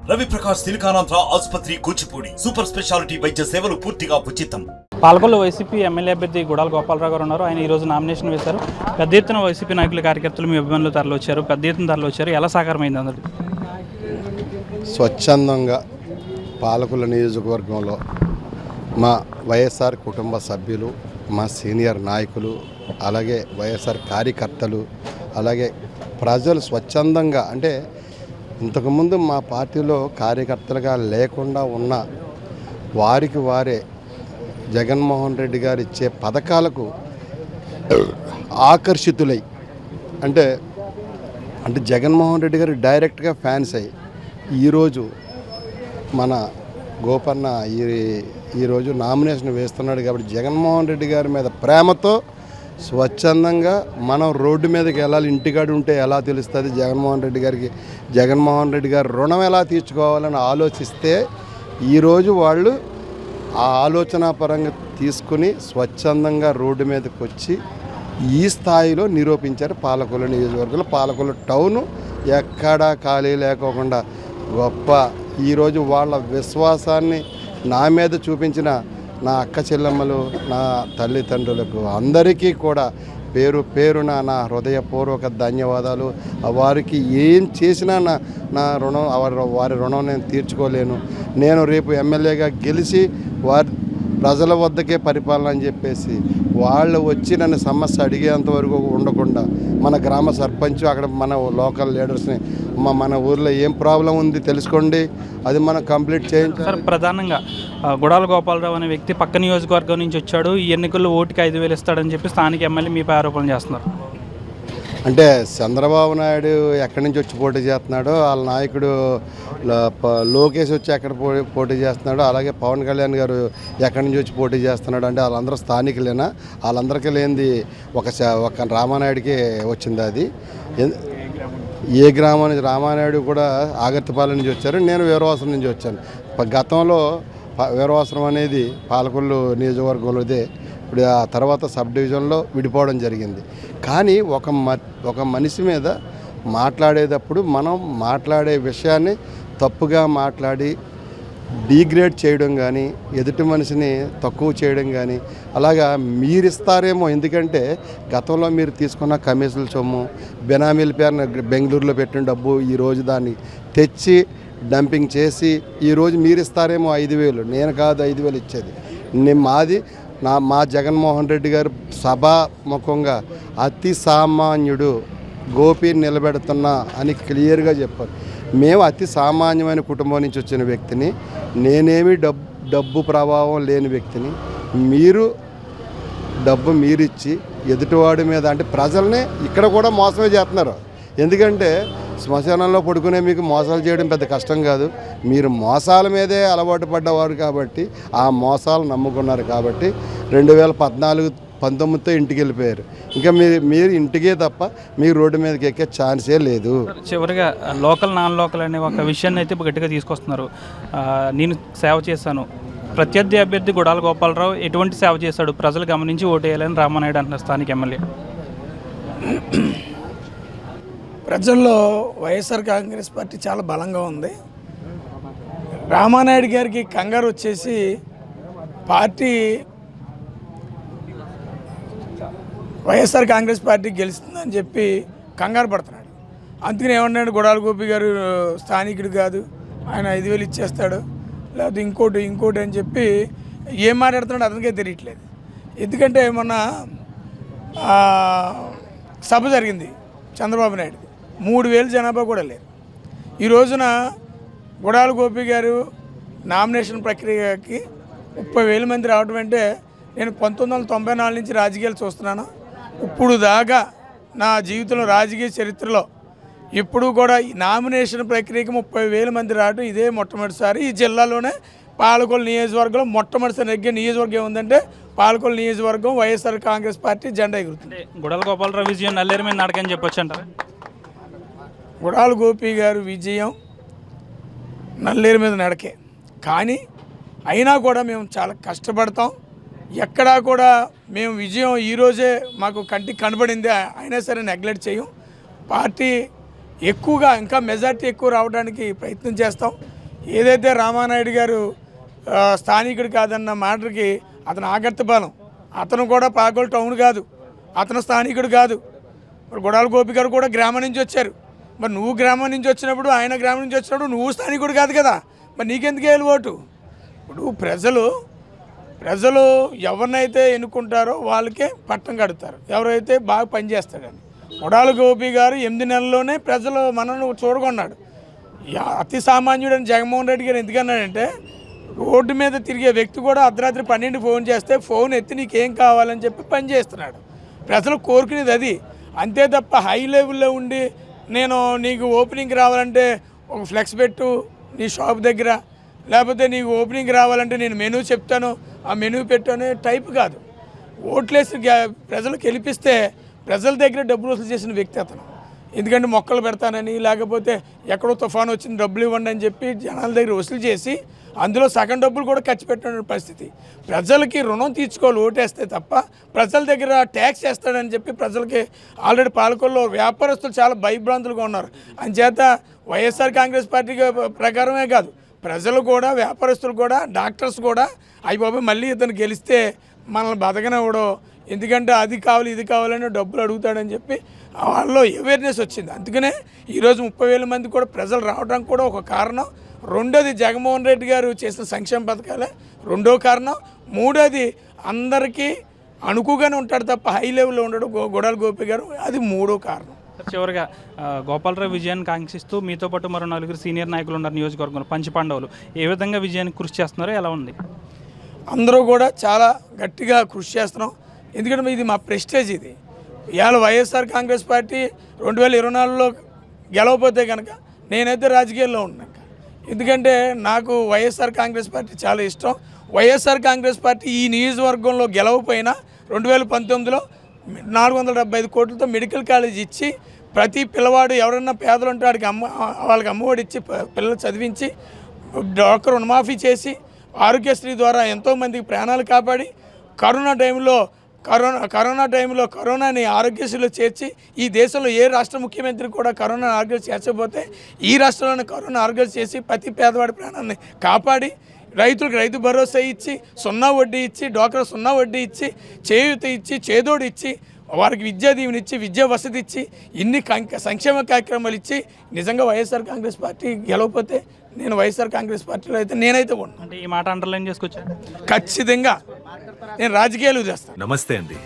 రవి ప్రకాష్ సిలికానాంధ్ర ఆసుపత్రి Kuchipudi super speciality వైద్య సేవలు పూర్తిగా ఉచితం. పాలకొల్లు వైసీపీ ఎమ్మెల్యే అభ్యర్థి గుడాల గోపాలరావు గారు ఉన్నారు. ఆయన ఈరోజు నామినేషన్ వేశారు. పెద్ద ఎత్తున వైసీపీ నాయకులు కార్యకర్తలు మీ అభిమానులు తరలివచ్చారు. పెద్ద ఎత్తున తరలివచ్చారు. ఎలా సాకారమైంది అందరూ? స్వచ్ఛందంగా పాలకొల్లు నియోజకవర్గంలో మా వైఎస్ఆర్ కుటుంబ సభ్యులు, మా సీనియర్ నాయకులు, అలాగే వైఎస్ఆర్ కార్యకర్తలు, అలాగే ప్రజలు స్వచ్ఛందంగా, అంటే ఇంతకుముందు మా పార్టీలో కార్యకర్తలుగా లేకుండా ఉన్న వారికి వారే జగన్మోహన్ రెడ్డి గారు ఇచ్చే పథకాలకు ఆకర్షితులై, అంటే జగన్మోహన్ రెడ్డి గారు డైరెక్ట్గా ఫ్యాన్స్ అయ్యి ఈరోజు మన గోపన్న ఈరోజు నామినేషన్ వేస్తున్నాడు. కాబట్టి జగన్మోహన్ రెడ్డి గారి మీద ప్రేమతో స్వచ్ఛందంగా మనం రోడ్డు మీదకి వెళ్ళాలి. ఇంటికాడు ఉంటే ఎలా తెలుస్తుంది జగన్మోహన్ రెడ్డి గారి రుణం ఎలా తీర్చుకోవాలని ఆలోచిస్తే ఈరోజు వాళ్ళు ఆ ఆలోచన పరంగా తీసుకుని స్వచ్ఛందంగా రోడ్డు మీదకి వచ్చి ఈ స్థాయిలో నిరూపించారు. పాలకొల్లు నియోజకవర్గంలో పాలకొల్లు టౌను ఎక్కడా ఖాళీ లేకోకుండా గొప్ప ఈరోజు వాళ్ళ విశ్వాసాన్ని నా మీద చూపించిన నా అక్క చెల్లెమ్మలు, నా తల్లిదండ్రులకు అందరికీ కూడా పేరు పేరున నా హృదయపూర్వక ధన్యవాదాలు. వారికి ఏం చేసినా నా రుణం వారి రుణం నేను తీర్చుకోలేను. నేను రేపు ఎమ్మెల్యేగా గెలిచి ప్రజల వద్దకే పరిపాలన అని చెప్పేసి వాళ్ళు వచ్చి నన్ను సమస్య అడిగేంత వరకు ఉండకుండా మన గ్రామ సర్పంచ్, అక్కడ మన లోకల్ లీడర్స్ని మన ఊర్లో ఏం ప్రాబ్లం ఉంది తెలుసుకోండి, అది మనం కంప్లీట్ చేయించాలి. సార్, ప్రధానంగా గుడాల గోపాలరావు అనే వ్యక్తి పక్క నియోజకవర్గం నుంచి వచ్చాడు. ఈ ఎన్నికల్లో ఓటుకి 5,000 ఇస్తాడని చెప్పి స్థానిక ఎమ్మెల్యే మీపై ఆరోపణలు చేస్తున్నారు. అంటే చంద్రబాబు నాయుడు ఎక్కడి నుంచి వచ్చి పోటీ చేస్తున్నాడో, వాళ్ళ నాయకుడు లోకేష్ వచ్చి ఎక్కడ పోటీ చేస్తున్నాడో, అలాగే పవన్ కళ్యాణ్ గారు ఎక్కడి నుంచి వచ్చి పోటీ చేస్తున్నాడు. అంటే వాళ్ళందరూ స్థానికులేనా? వాళ్ళందరికీ లేనిది ఒక రామానాయుడికి వచ్చింది. అది ఏ గ్రామం నుంచి? రామానాయుడు కూడా ఆగర్తిపాలెం నుంచి వచ్చారు, నేను వీరవాసరం నుంచి వచ్చాను. గతంలో వీరవాసరం అనేది పాలకొల్లు నియోజకవర్గంలోదే. ఇప్పుడు ఆ తర్వాత సబ్ డివిజన్లో విడిపోవడం జరిగింది. కానీ ఒక మనిషి మీద మాట్లాడేటప్పుడు మనం మాట్లాడే విషయాన్ని తప్పుగా మాట్లాడి డీగ్రేడ్ చేయడం కానీ, ఎదుటి మనిషిని తక్కువ చేయడం కానీ అలాగా మీరిస్తారేమో. ఎందుకంటే గతంలో మీరు తీసుకున్న కమిషన్ల సొమ్ము, బెనామీల పేరున బెంగళూరులో పెట్టిన డబ్బు ఈరోజు దాన్ని తెచ్చి డంపింగ్ చేసి ఈరోజు మీరిస్తారేమో 5,000. నేను కాదు 5,000 ఇచ్చేది. మా జగన్మోహన్ రెడ్డి గారు సభాముఖంగా అతి సామాన్యుడు గోపి నిలబెడుతున్నా అని క్లియర్గా చెప్పారు. మేము అతి సామాన్యమైన కుటుంబం నుంచి వచ్చిన వ్యక్తిని, నేనేమి డబ్బు ప్రభావం లేని వ్యక్తిని. మీరు డబ్బు మీరిచ్చి ఎదుటివాడి మీద, అంటే ప్రజల్ని ఇక్కడ కూడా మోసమే చేస్తున్నారు. ఎందుకంటే శ్మశానంలో పడుకునే మీకు మోసాలు చేయడం పెద్ద కష్టం కాదు. మీరు మోసాల మీదే అలవాటు పడ్డవారు కాబట్టి, ఆ మోసాలు నమ్ముకున్నారు కాబట్టి 2014-19తో ఇంటికి వెళ్ళిపోయారు. ఇంకా మీరు ఇంటికే తప్ప మీరు రోడ్డు మీదకి ఎక్కే ఛాన్సే లేదు. చివరిగా లోకల్ నాన్ లోకల్ అనే ఒక విషయాన్ని అయితే గట్టిగా తీసుకొస్తున్నారు. నేను సేవ చేశాను. ప్రత్యర్థి అభ్యర్థి గుడాల గోపాలరావు ఎటువంటి సేవ చేశాడు, ప్రజలు గమనించి ఓటేయాలని రామానాయుడు అంటున్నారు స్థానిక ఎమ్మెల్యే. ప్రజల్లో వైఎస్ఆర్ కాంగ్రెస్ పార్టీ చాలా బలంగా ఉంది. రామానాయుడు గారికి కంగారు వచ్చేసి పార్టీ వైఎస్ఆర్ కాంగ్రెస్ పార్టీ గెలుస్తుందని చెప్పి కంగారు పడుతున్నాడు. అందుకని ఏమన్నాడు, గుడాల గోపి గారు స్థానికుడు కాదు, ఆయన 5,000 ఇచ్చేస్తాడు, లేకపోతే ఇంకోటి అని చెప్పి ఏం మాట్లాడుతున్నాడు అతనికే తెలియట్లేదు. ఎందుకంటే మొన్న సభ జరిగింది చంద్రబాబు నాయుడు, 3,000 జనాభా కూడా లేరు. ఈ రోజున గుడాల గోపి గారు నామినేషన్ ప్రక్రియకి 30,000 మంది రావడం అంటే, నేను 1994 నుంచి రాజకీయాలు చూస్తున్నాను. ఇప్పుడు దాకా నా జీవితంలో రాజకీయ చరిత్రలో ఇప్పుడు కూడా ఈ నామినేషన్ ప్రక్రియకి 30,000 మంది రావడం ఇదే మొట్టమొదటిసారి. ఈ జిల్లాలోనే పాలకొల్లు నియోజకవర్గంలో మొట్టమొదటిసారి నెగ్గే నియోజకవర్గం ఉందంటే పాలకొల్లు నియోజకవర్గం వైఎస్ఆర్ కాంగ్రెస్ పార్టీ జెండా ఎగురుతుంది. గుడాల గోపాలరావు విజయం నల్లేరు మీద నడకని చెప్పొచ్చు అంటారు. గుడాల గోపి గారు విజయం నల్లేరు మీద నడకే. కానీ అయినా కూడా మేము చాలా కష్టపడతాం. ఎక్కడా కూడా మేము విజయం ఈరోజే మాకు కంటికి కనబడింది అయినా సరే నెగ్లెక్ట్ చేయం. పార్టీ ఎక్కువగా ఇంకా మెజార్టీ ఎక్కువ రావడానికి ప్రయత్నం చేస్తాం. ఏదైతే రామానాయుడు గారు స్థానికుడు కాదన్న మాటకి అతను ఆగర్త బలం. అతను కూడా పాకోలు టౌన్ కాదు, అతను స్థానికుడు కాదు. మరి గుడాల గోపి గారు కూడా గ్రామం నుంచి వచ్చారు. మరి నువ్వు గ్రామం నుంచి వచ్చినప్పుడు, ఆయన గ్రామం నుంచి వచ్చినప్పుడు నువ్వు స్థానికుడు కాదు కదా, మరి నీకెందుకు వేయాలి ఓటు? ఇప్పుడు ప్రజలు ఎవరినైతే ఎన్నుకుంటారో వాళ్ళకే పట్టం కడతారు, ఎవరైతే బాగా పనిచేస్తాడని. గుడాల గోపి గారు 8 నెలల్లోనే ప్రజలు మనను చూడగొన్నాడు. అతి సామాన్యుడని జగన్మోహన్ రెడ్డి గారు ఎందుకన్నాడంటే, రోడ్డు మీద తిరిగే వ్యక్తి కూడా అర్ధరాత్రి 12 ఫోన్ చేస్తే ఫోన్ ఎత్తి నీకేం కావాలని చెప్పి పని చేస్తున్నాడు. ప్రజలు కోరుకునేది అది. అంతే తప్ప హై లెవెల్లో ఉండి నేను నీకు ఓపెనింగ్ రావాలంటే ఒక ఫ్లెక్స్ పెట్టు నీ షాప్ దగ్గర, లేకపోతే నీకు ఓపెనింగ్ రావాలంటే నేను మెనూ చెప్తాను ఆ మెనూ పెట్టు అనే టైప్ కాదు. ఓట్లేసి ప్రజలు గెలిపిస్తే ప్రజల దగ్గర డబ్బులు వసూలు చేసిన వ్యక్తి అతను. ఎందుకంటే మొక్కలు పెడతానని, లేకపోతే ఎక్కడో తుఫాను వచ్చింది డబ్బులు ఇవ్వండి అని చెప్పి జనాల దగ్గర వసూలు చేసి అందులో సగం డబ్బులు కూడా ఖర్చు పెట్టిన పరిస్థితి. ప్రజలకి రుణం తీర్చుకోవాలి ఓటేస్తే తప్ప, ప్రజల దగ్గర ట్యాక్స్ వేస్తాడని చెప్పి ప్రజలకి ఆల్రెడీ పాలకొల్లో వ్యాపారస్తులు చాలా భయభ్రాంతులుగా ఉన్నారు. అంచేత వైఎస్ఆర్ కాంగ్రెస్ పార్టీ ప్రకారమే కాదు, ప్రజలు కూడా, వ్యాపారస్తులు కూడా, డాక్టర్స్ కూడా అయ్యి బాబు మళ్ళీ ఇతను గెలిస్తే మనల్ని బతకనివ్వడు, ఎందుకంటే అది కావాలి ఇది కావాలని డబ్బులు అడుగుతాడని చెప్పి వాళ్ళలో అవేర్నెస్ వచ్చింది. అందుకనే ఈరోజు 30,000 మంది కూడా ప్రజలు రావడానికి కూడా ఒక కారణం. రెండోది జగన్మోహన్ రెడ్డి గారు చేసిన సంక్షేమ పథకాలే రెండో కారణం. మూడోది అందరికీ అణుకుగానే ఉంటాడు తప్ప హై లెవెల్లో ఉండడు గుడాల గోపి గారు, అది మూడో కారణం. చివరిగా గోపాలరావు విజయాన్ని కాంక్షిస్తూ మీతో పాటు మరో 4 సీనియర్ నాయకులు ఉన్నారు నియోజకవర్గంలో, పంచపాండవులు. ఏ విధంగా విజయానికి కృషి చేస్తున్నారో, ఎలా ఉంది? అందరూ కూడా చాలా గట్టిగా కృషి చేస్తున్నాం. ఎందుకంటే ఇది మా ప్రెస్టేజ్. ఇది ఇవాళ వైఎస్ఆర్ కాంగ్రెస్ పార్టీ 2024లో గెలవకపోతే కనుక నేనైతే రాజకీయాల్లో ఉన్నాను. ఎందుకంటే నాకు వైఎస్ఆర్ కాంగ్రెస్ పార్టీ చాలా ఇష్టం. వైఎస్ఆర్ కాంగ్రెస్ పార్టీ ఈ నియోజకవర్గంలో గెలవపోయినా 2019లో 475 కోట్లతో మెడికల్ కాలేజ్ ఇచ్చి, ప్రతి పిల్లవాడు ఎవరన్నా పేదలు ఉంటే వాళ్ళకి అమ్మఒడి ఇచ్చి పిల్లలు చదివించి, డాక్టర్ రుణమాఫీ చేసి, ఆరోగ్యశ్రీ ద్వారా ఎంతోమందికి ప్రాణాలు కాపాడి, కరోనా టైంలో కరోనాని ఆరోగ్యశ్రీలో చేర్చి, ఈ దేశంలో ఏ రాష్ట్ర ముఖ్యమంత్రి కూడా కరోనా ఆరోగ్యశ్రీ చేర్చకపోతే ఈ రాష్ట్రంలోనే కరోనా ఆరోగ్యశ్రీ చేసి ప్రతి పేదవాడి ప్రాణాన్ని కాపాడి, రైతులకు రైతు భరోసా ఇచ్చి, 0 వడ్డీ ఇచ్చి, డ్వాక్రా 0 వడ్డీ ఇచ్చి, చేయూత ఇచ్చి, చేదోడు ఇచ్చి, వారికి విద్యా దీవెన ఇచ్చి, విద్యా వసతి ఇచ్చి, ఇన్ని సంక్షేమ కార్యక్రమాలు ఇచ్చి, నిజంగా వైఎస్ఆర్ కాంగ్రెస్ పార్టీ గెలవకపోతే నేను వైఎస్ఆర్ కాంగ్రెస్ పార్టీలో అయితే నేనైతే ఉన్నాను. అంటే ఈ మాట అండర్లైన్ చేసుకొచ్చాను. ఖచ్చితంగా నేను రాజకీయాలు చేస్తాను. నమస్తే అండి.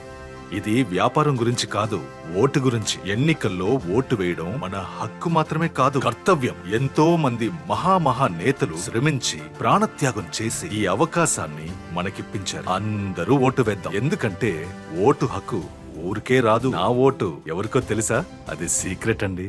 ఇది వ్యాపారం గురించి కాదు, ఓటు గురించి. ఎన్నికల్లో ఓటు వేయడం మన హక్కు మాత్రమే కాదు, కర్తవ్యం. ఎంతో మంది మహా నేతలు శ్రమించి ప్రాణత్యాగం చేసి ఈ అవకాశాన్ని మనకిప్పించారు. అందరూ ఓటు వేద్దాం. ఎందుకంటే ఓటు హక్కు ఊరికే రాదు. నా ఓటు ఎవరికో తెలుసా? అది సీక్రెట్ అండి.